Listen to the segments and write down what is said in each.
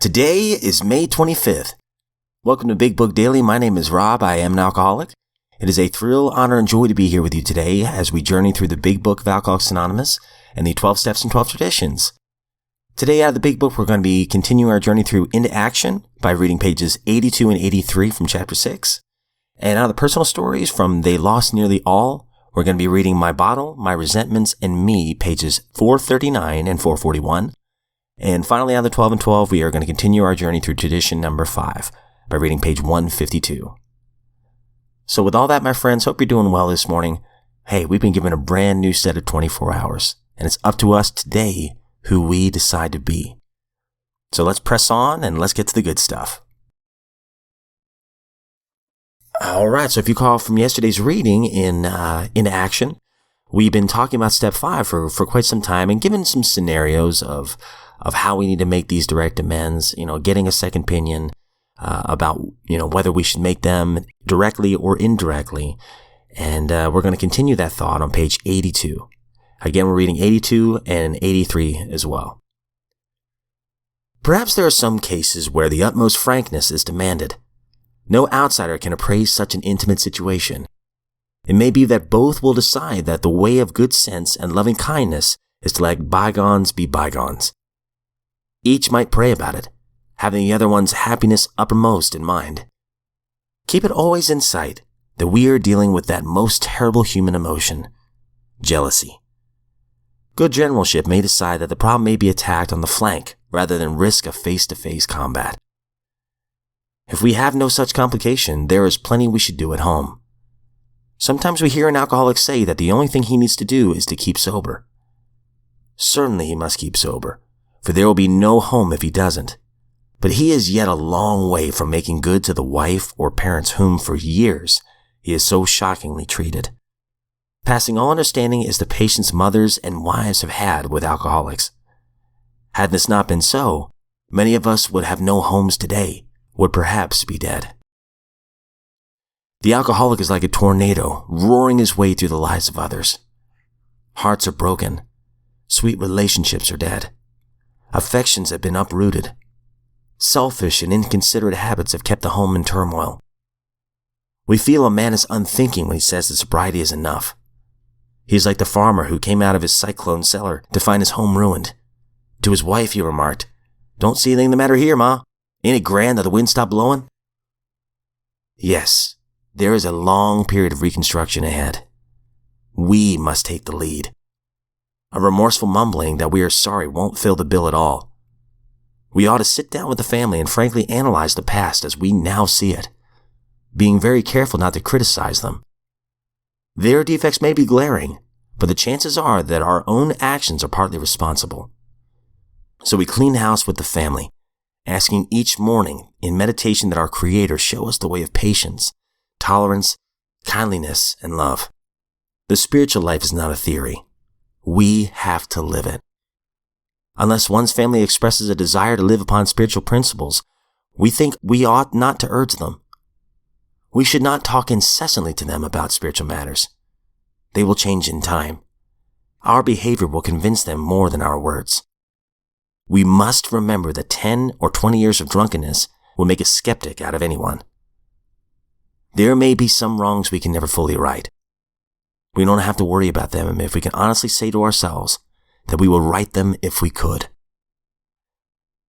Today is May 25th. Welcome to Big Book Daily. My name is Rob. I am an alcoholic. It is a thrill, honor, and joy to be here with you today as we journey through the Big Book of Alcoholics Anonymous and the 12 Steps and 12 Traditions. Today out of the Big Book, we're going to be continuing our journey through Into Action by reading pages 82 and 83 from Chapter 6. And out of the personal stories from They Lost Nearly All, we're going to be reading My Bottle, My Resentments, and Me, pages 439 and 441. And finally, out of the 12 and 12, we are going to continue our journey through tradition number 5 by reading page 152. So with all that, my friends, hope you're doing well this morning. Hey, we've been given a brand new set of 24 hours, and it's up to us today who we decide to be. So let's press on and let's get to the good stuff. All right, so if you call from yesterday's reading Into Action, we've been talking about step 5 for quite some time and given some scenarios of how we need to make these direct amends, getting a second opinion about, whether we should make them directly or indirectly. And we're going to continue that thought on page 82. Again, we're reading 82 and 83 as well. Perhaps there are some cases where the utmost frankness is demanded. No outsider can appraise such an intimate situation. It may be that both will decide that the way of good sense and loving kindness is to let bygones be bygones. Each might pray about it, having the other one's happiness uppermost in mind. Keep it always in sight that we are dealing with that most terrible human emotion, jealousy. Good generalship may decide that the problem may be attacked on the flank rather than risk a face-to-face combat. If we have no such complication, there is plenty we should do at home. Sometimes we hear an alcoholic say that the only thing he needs to do is to keep sober. Certainly he must keep sober, for there will be no home if he doesn't. But he is yet a long way from making good to the wife or parents whom for years he has so shockingly treated. Passing all understanding is the patience mothers and wives have had with alcoholics. Had this not been so, many of us would have no homes today, would perhaps be dead. The alcoholic is like a tornado roaring his way through the lives of others. Hearts are broken. Sweet relationships are dead. Affections have been uprooted. Selfish and inconsiderate habits have kept the home in turmoil. We feel a man is unthinking when he says that sobriety is enough. He is like the farmer who came out of his cyclone cellar to find his home ruined. To his wife he remarked, "Don't see anything the matter here, Ma. Ain't it grand that the wind stopped blowing?" Yes, there is a long period of reconstruction ahead. We must take the lead. A remorseful mumbling that we are sorry won't fill the bill at all. We ought to sit down with the family and frankly analyze the past as we now see it, being very careful not to criticize them. Their defects may be glaring, but the chances are that our own actions are partly responsible. So we clean house with the family, asking each morning in meditation that our Creator show us the way of patience, tolerance, kindliness, and love. The spiritual life is not a theory. We have to live it. Unless one's family expresses a desire to live upon spiritual principles, we think we ought not to urge them. We should not talk incessantly to them about spiritual matters. They will change in time. Our behavior will convince them more than our words. We must remember that 10 or 20 years of drunkenness will make a skeptic out of anyone. There may be some wrongs we can never fully right. We don't have to worry about them if we can honestly say to ourselves that we will right them if we could.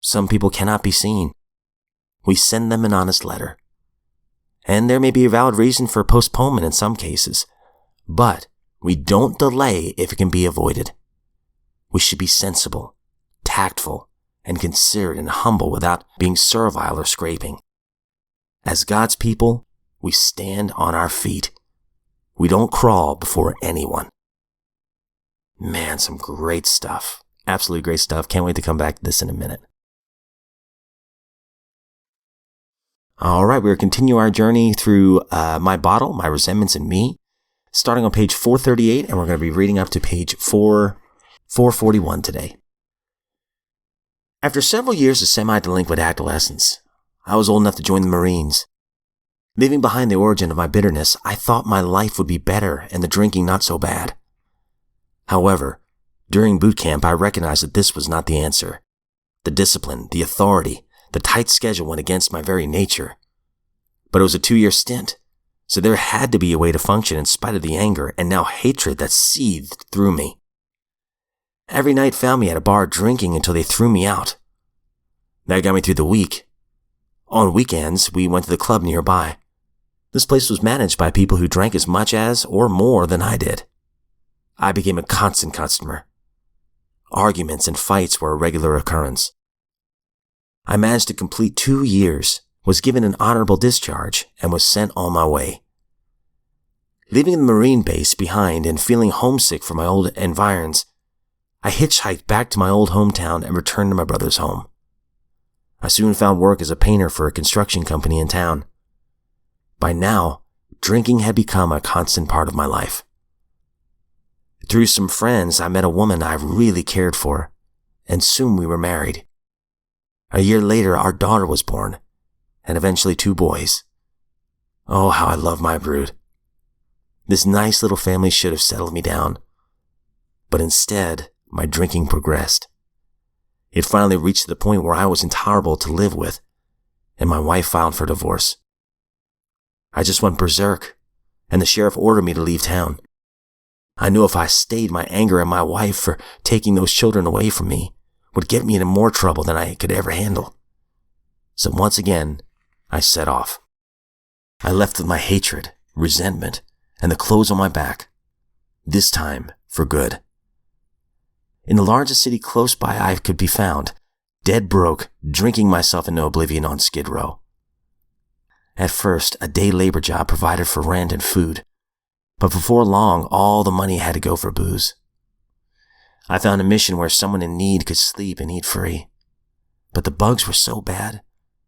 Some people cannot be seen. We send them an honest letter. And there may be a valid reason for postponement in some cases, but we don't delay if it can be avoided. We should be sensible, tactful, and considerate and humble without being servile or scraping. As God's people, we stand on our feet. We don't crawl before anyone. Man, some great stuff. Absolutely great stuff. Can't wait to come back to this in a minute. All right, we're continuing our journey through My Bottle, My Resentments, and Me, starting on page 438, and we're going to be reading up to page 441 today. After several years of semi-delinquent adolescence, I was old enough to join the Marines. Leaving behind the origin of my bitterness, I thought my life would be better and the drinking not so bad. However, during boot camp, I recognized that this was not the answer. The discipline, the authority, The tight schedule went against my very nature. But it was a 2-year stint, so there had to be a way to function in spite of the anger and now hatred that seethed through me. Every night found me at a bar drinking until they threw me out. That got me through the week. On weekends, we went to the club nearby. This place was managed by people who drank as much as or more than I did. I became a constant customer. Arguments and fights were a regular occurrence. I managed to complete 2 years, was given an honorable discharge, and was sent on my way. Leaving the Marine base behind and feeling homesick for my old environs, I hitchhiked back to my old hometown and returned to my brother's home. I soon found work as a painter for a construction company in town. By now, drinking had become a constant part of my life. Through some friends, I met a woman I really cared for, and soon we were married. A year later, our daughter was born, and eventually 2 boys. Oh, how I love my brood. This nice little family should have settled me down, but instead, my drinking progressed. It finally reached the point where I was intolerable to live with, and my wife filed for divorce. I just went berserk, and the sheriff ordered me to leave town. I knew if I stayed, my anger at my wife for taking those children away from me would get me into more trouble than I could ever handle. So once again, I set off. I left with my hatred, resentment, and the clothes on my back. This time, for good. In the largest city close by I could be found, dead broke, drinking myself into oblivion on Skid Row. At first, a day labor job provided for rent and food, but before long, all the money had to go for booze. I found a mission where someone in need could sleep and eat free. But the bugs were so bad,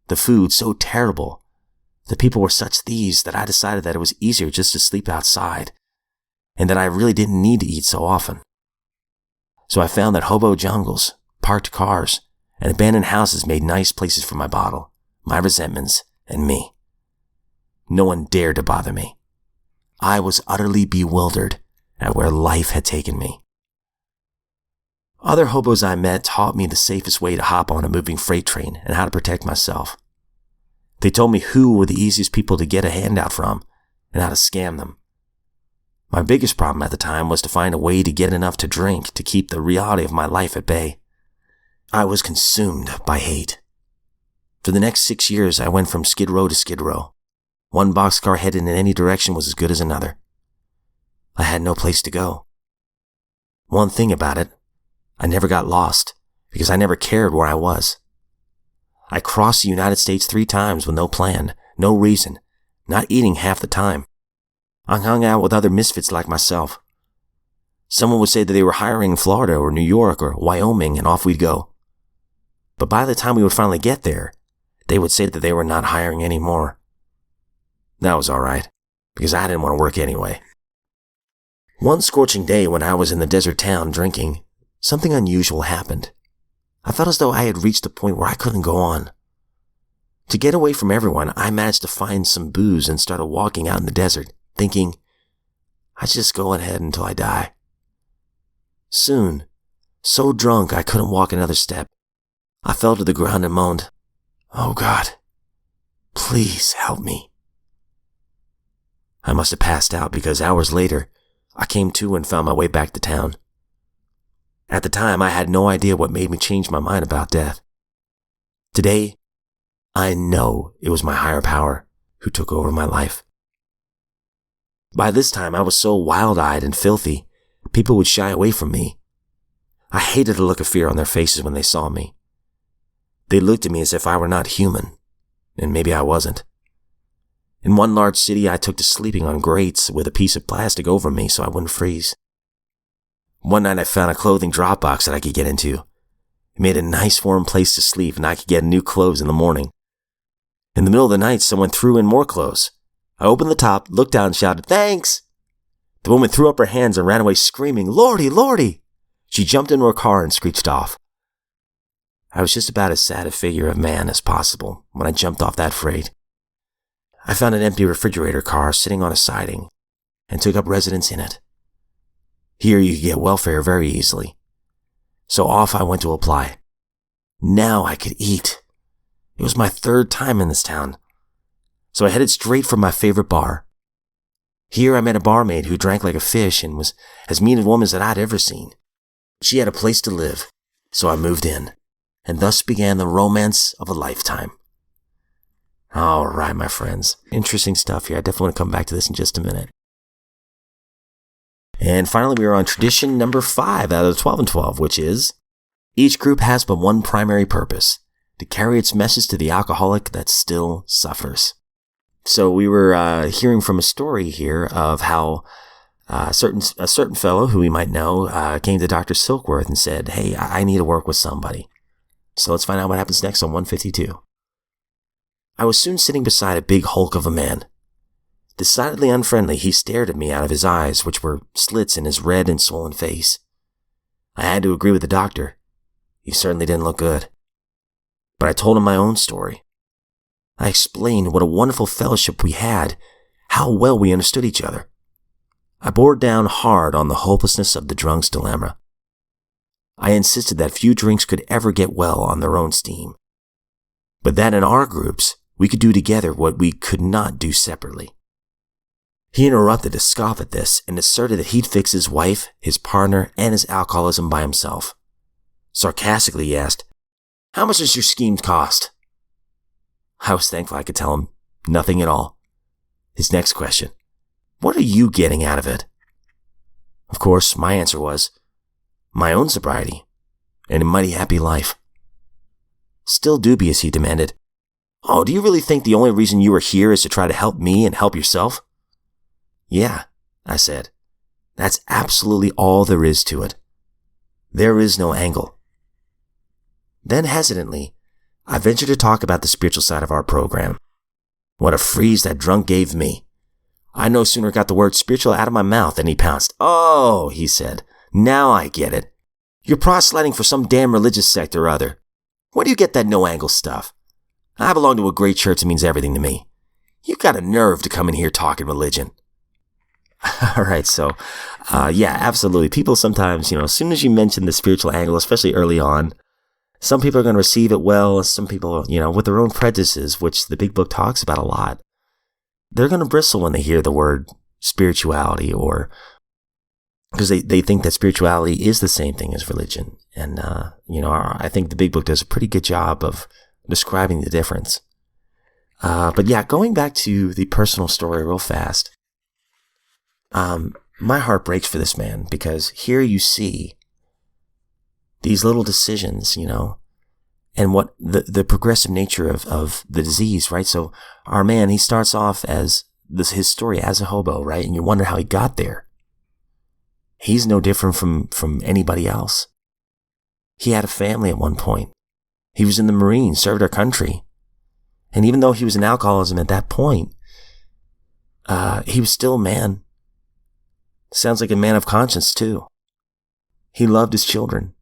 the food so terrible, the people were such thieves that I decided that it was easier just to sleep outside, and that I really didn't need to eat so often. So I found that hobo jungles, parked cars, and abandoned houses made nice places for my bottle, my resentments, and me. No one dared to bother me. I was utterly bewildered at where life had taken me. Other hobos I met taught me the safest way to hop on a moving freight train and how to protect myself. They told me who were the easiest people to get a handout from and how to scam them. My biggest problem at the time was to find a way to get enough to drink to keep the reality of my life at bay. I was consumed by hate. For the next 6 years, I went from Skid Row to Skid Row. One boxcar headed in any direction was as good as another. I had no place to go. One thing about it, I never got lost because I never cared where I was. I crossed the United States 3 times with no plan, no reason, not eating half the time. I hung out with other misfits like myself. Someone would say that they were hiring in Florida or New York or Wyoming, and off we'd go. But by the time we would finally get there, they would say that they were not hiring anymore. That was all right, because I didn't want to work anyway. One scorching day when I was in the desert town drinking, something unusual happened. I felt as though I had reached a point where I couldn't go on. To get away from everyone, I managed to find some booze and started walking out in the desert, thinking, I should just go ahead until I die. Soon, so drunk I couldn't walk another step, I fell to the ground and moaned, "Oh God, please help me." I must have passed out because hours later, I came to and found my way back to town. At the time, I had no idea what made me change my mind about death. Today, I know it was my higher power who took over my life. By this time, I was so wild-eyed and filthy, people would shy away from me. I hated the look of fear on their faces when they saw me. They looked at me as if I were not human, and maybe I wasn't. In one large city, I took to sleeping on grates with a piece of plastic over me so I wouldn't freeze. One night I found a clothing drop box that I could get into. It made a nice warm place to sleep and I could get new clothes in the morning. In the middle of the night, someone threw in more clothes. I opened the top, looked down and shouted, "Thanks!" The woman threw up her hands and ran away screaming, "Lordy, Lordy!" She jumped into her car and screeched off. I was just about as sad a figure of man as possible when I jumped off that freight. I found an empty refrigerator car sitting on a siding and took up residence in it. Here you could get welfare very easily. So off I went to apply. Now I could eat. It was my third time in this town, so I headed straight for my favorite bar. Here I met a barmaid who drank like a fish and was as mean a woman as I'd ever seen. She had a place to live, so I moved in, and thus began the romance of a lifetime. All right, my friends. Interesting stuff here. I definitely want to come back to this in just a minute. And finally, we are on tradition number 5 out of the 12 and 12, which is, each group has but one primary purpose, to carry its message to the alcoholic that still suffers. So we were hearing from a story here of how a certain fellow who we might know came to Dr. Silkworth and said, hey, I need to work with somebody. So let's find out what happens next on 152. I was soon sitting beside a big hulk of a man. Decidedly unfriendly, he stared at me out of his eyes, which were slits in his red and swollen face. I had to agree with the doctor. He certainly didn't look good. But I told him my own story. I explained what a wonderful fellowship we had, how well we understood each other. I bore down hard on the hopelessness of the drunk's dilemma. I insisted that few drinks could ever get well on their own steam, but that in our groups we could do together what we could not do separately. He interrupted to scoff at this and asserted that he'd fix his wife, his partner, and his alcoholism by himself. Sarcastically, he asked, "How much does your scheme cost?" I was thankful I could tell him nothing at all. His next question, "What are you getting out of it?" Of course, my answer was, my own sobriety and a mighty happy life. Still dubious, he demanded, "Oh, do you really think the only reason you are here is to try to help me and help yourself?" "Yeah," I said. "That's absolutely all there is to it. There is no angle." Then hesitantly, I ventured to talk about the spiritual side of our program. What a freeze that drunk gave me. I no sooner got the word spiritual out of my mouth than he pounced. "Oh," he said, "now I get it. You're proselyting for some damn religious sect or other. Where do you get that no-angle stuff? I belong to a great church that means everything to me. You've got a nerve to come in here talking religion." All right, so, yeah, absolutely. People sometimes, as soon as you mention the spiritual angle, especially early on, some people are going to receive it well. Some people, with their own prejudices, which the big book talks about a lot, they're going to bristle when they hear the word spirituality, or because they think that spirituality is the same thing as religion. And, I think the big book does a pretty good job of describing the difference. But yeah, going back to the personal story real fast. My heart breaks for this man, because here you see these little decisions, and what the progressive nature of the disease, right? So our man, he starts off as his story as a hobo, right? And you wonder how he got there. He's no different from anybody else. He had a family at one point. He was in the Marines, served our country. And even though he was in alcoholism at that point, he was still a man. Sounds like a man of conscience, too. He loved his children.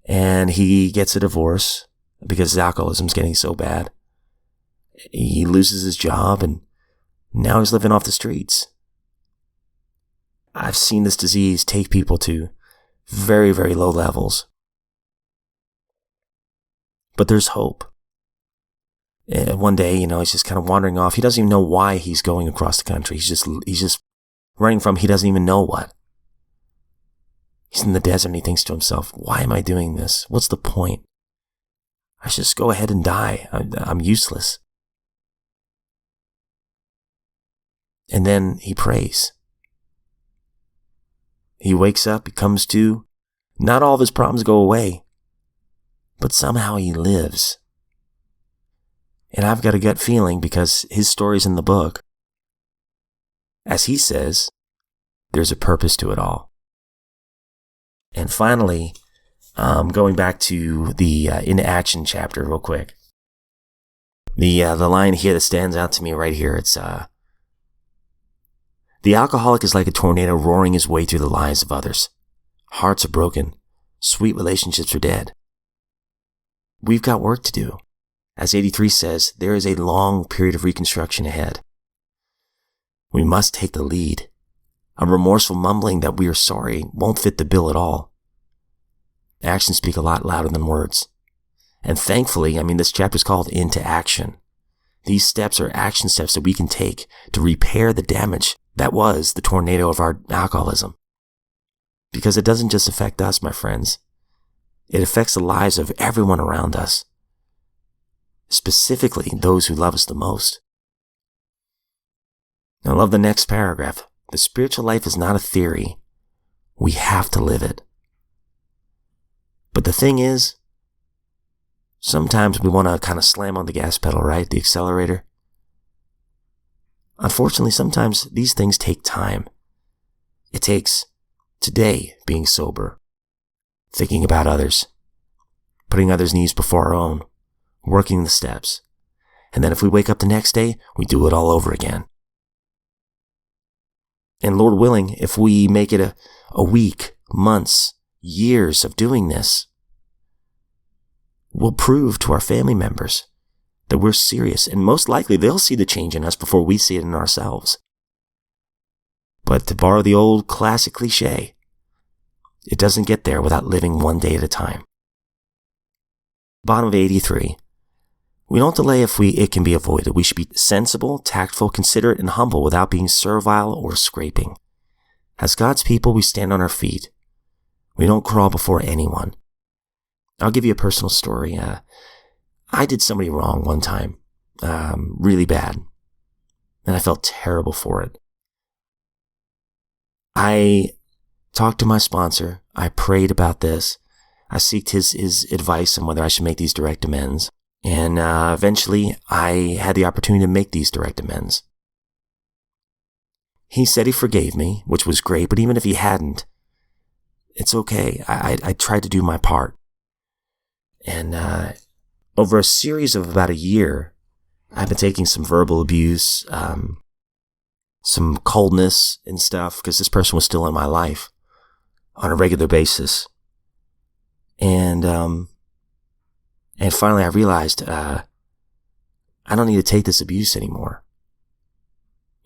And he gets a divorce because his alcoholism's getting so bad. He loses his job, and now he's living off the streets. I've seen this disease take people to very, very low levels. But there's hope. And one day, he's just kind of wandering off. He doesn't even know why he's going across the country. He's just running from he doesn't even know what. He's in the desert and he thinks to himself, why am I doing this? What's the point? I should just go ahead and die. I'm useless. And then he prays. He wakes up, he comes to. Not all of his problems go away, but somehow he lives. And I've got a gut feeling, because his story's in the book. As he says, there's a purpose to it all. And finally, going back to the into action chapter real quick. The line here that stands out to me right here, it's the alcoholic is like a tornado roaring his way through the lives of others. Hearts are broken. Sweet relationships are dead. We've got work to do. As 83 says, there is a long period of reconstruction ahead. We must take the lead. A remorseful mumbling that we are sorry won't fit the bill at all. Actions speak a lot louder than words. And thankfully, this chapter is called Into Action. These steps are action steps that we can take to repair the damage that was the tornado of our alcoholism. Because it doesn't just affect us, my friends. It affects the lives of everyone around us, specifically those who love us the most. I love the next paragraph. The spiritual life is not a theory. We have to live it. But the thing is, sometimes we want to kind of slam on the gas pedal, right? The accelerator. Unfortunately, sometimes these things take time. It takes today being sober, thinking about others, putting others' needs before our own, working the steps. And then if we wake up the next day, we do it all over again. And Lord willing, if we make it a week, months, years of doing this, we'll prove to our family members that we're serious. And most likely they'll see the change in us before we see it in ourselves. But to borrow the old classic cliche, it doesn't get there without living one day at a time. Bottom of 83. We don't delay if it can be avoided. We should be sensible, tactful, considerate, and humble without being servile or scraping. As God's people, we stand on our feet. We don't crawl before anyone. I'll give you a personal story. I did somebody wrong one time, really bad, and I felt terrible for it. I talked to my sponsor. I prayed about this. I sought his advice on whether I should make these direct amends. And eventually, I had the opportunity to make these direct amends. He said he forgave me, which was great, but even if he hadn't, it's okay. I tried to do my part. And over a series of about a year, I've been taking some verbal abuse, some coldness and stuff, because this person was still in my life on a regular basis. And finally I realized, I don't need to take this abuse anymore.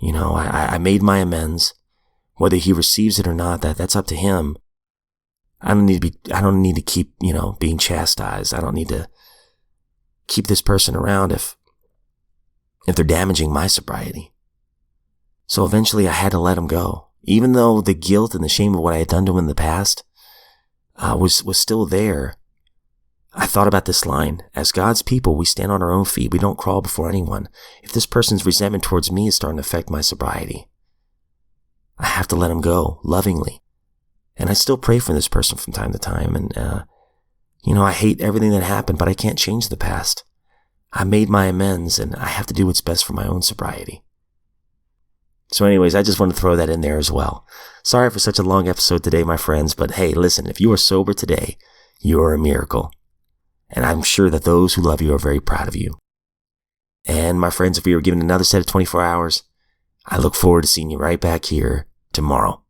I made my amends. Whether he receives it or not, that's up to him. I don't need to keep, being chastised. I don't need to keep this person around if they're damaging my sobriety. So eventually I had to let him go. Even though the guilt and the shame of what I had done to him in the past was still there, I thought about this line. As God's people, we stand on our own feet. We don't crawl before anyone. If this person's resentment towards me is starting to affect my sobriety, I have to let him go lovingly. And I still pray for this person from time to time. And, I hate everything that happened, but I can't change the past. I made my amends, and I have to do what's best for my own sobriety. So anyways, I just want to throw that in there as well. Sorry for such a long episode today, my friends, but hey, listen, if you are sober today, you are a miracle. And I'm sure that those who love you are very proud of you. And my friends, if we were given another set of 24 hours, I look forward to seeing you right back here tomorrow.